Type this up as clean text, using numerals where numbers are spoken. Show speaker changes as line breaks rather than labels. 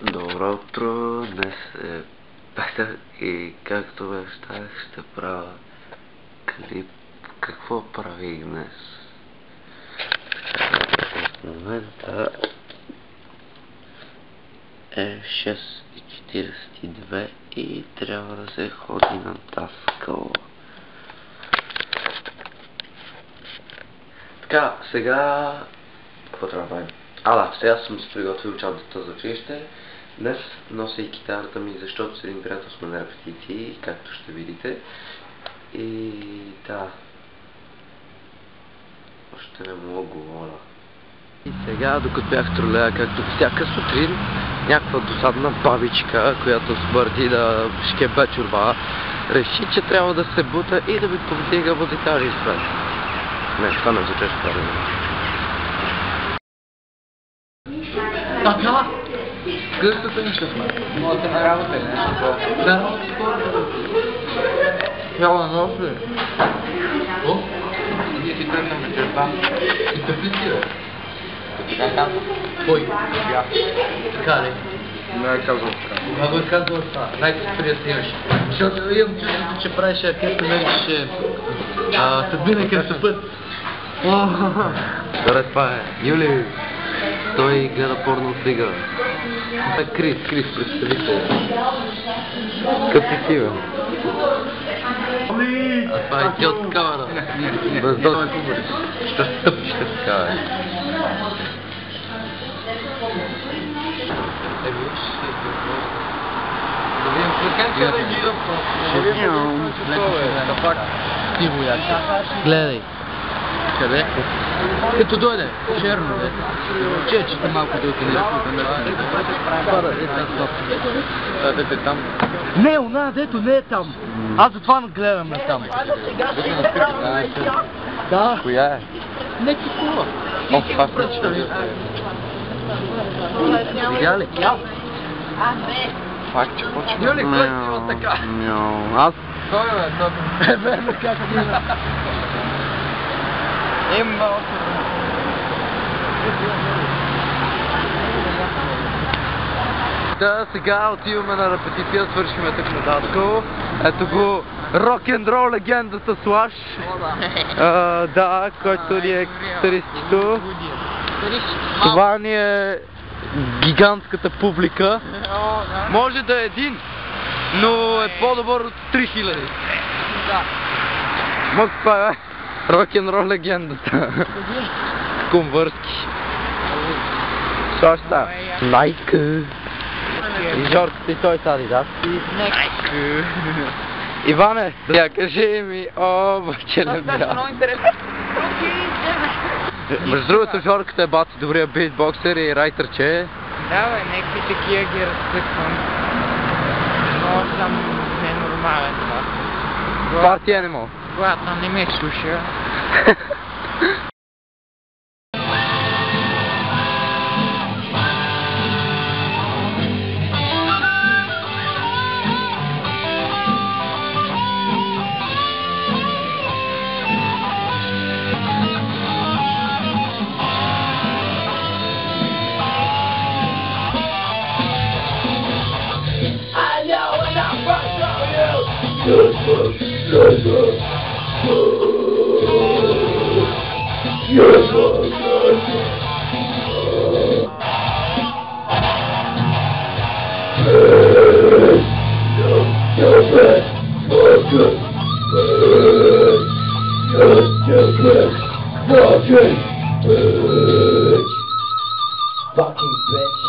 Добро утро, днес е петък и както обещах ще правя клип. Какво правих днес? В момента е 6:42 и трябва да се ходи на Даскал. Така, сега... какво трябва да правим? Сега съм си приготвил чантата за училище. Днес нося и китарата ми, защото с един приятел сме на репетиции, както ще видите. И да... още не мога говоря. И сега, докато бях в тролея, както всяка сутрин, някаква досадна бабичка, която смърди да шкебе чорба, реши, че трябва да се бута и да ми повдига водитари изпред. Не, това не звучеше правилно.
Така! Къщата ни ще сме. Моята на работа е нещо. На работа скоро. Трябва на нощ ли? О? Ние си тръгнем вечерта. И тъпли си, бе? Така казва. Кой? Я. Така ли?
Не е казал така.
Кога го е казал това? Дай се приятелиш. Защото имам чувството, че правиш ракета, наричаше съдбина кръстопът.
Добре, това е. Юли! Той гледа порно сега. Крис, представи се. Къпи си, бе. А това е идиот камера. Бездот. Ще стъпиш така, бе.
Гледай. Къде? Като дойде, черно, бе. Чечето малко да отиде.
Дете там.
Не, она, дето не е там. Аз затова гледам на там. Да.
Коя е?
Не кукула.
О, това пречи.
Видя ли?
Факт, че почва.
Юли, кой снимал така?
Аз?
Той бе, той. Верно как снимал.
Да, сега отиваме на репетиция, свършиме тук на Даскал. Ето го рок-н-рол легендата Слаш. Да, който ни е китаристчето. Това ни е гигантската публика. Може да е един, но е по-добър от 3000. Мък това е рок-н-рол легендата. Конвърски. Слашта. Найка. И Жорката и той са Адидас. Иване, да кажи ми, обаче не бя. Между другото, Жорката е баци добрия битбоксер и райтърче.
Да, бе, някакви такива ги разтъквам. Много съм ненормален това.
Парти Animal.
Когато не ме слуша.
Fucking bitch.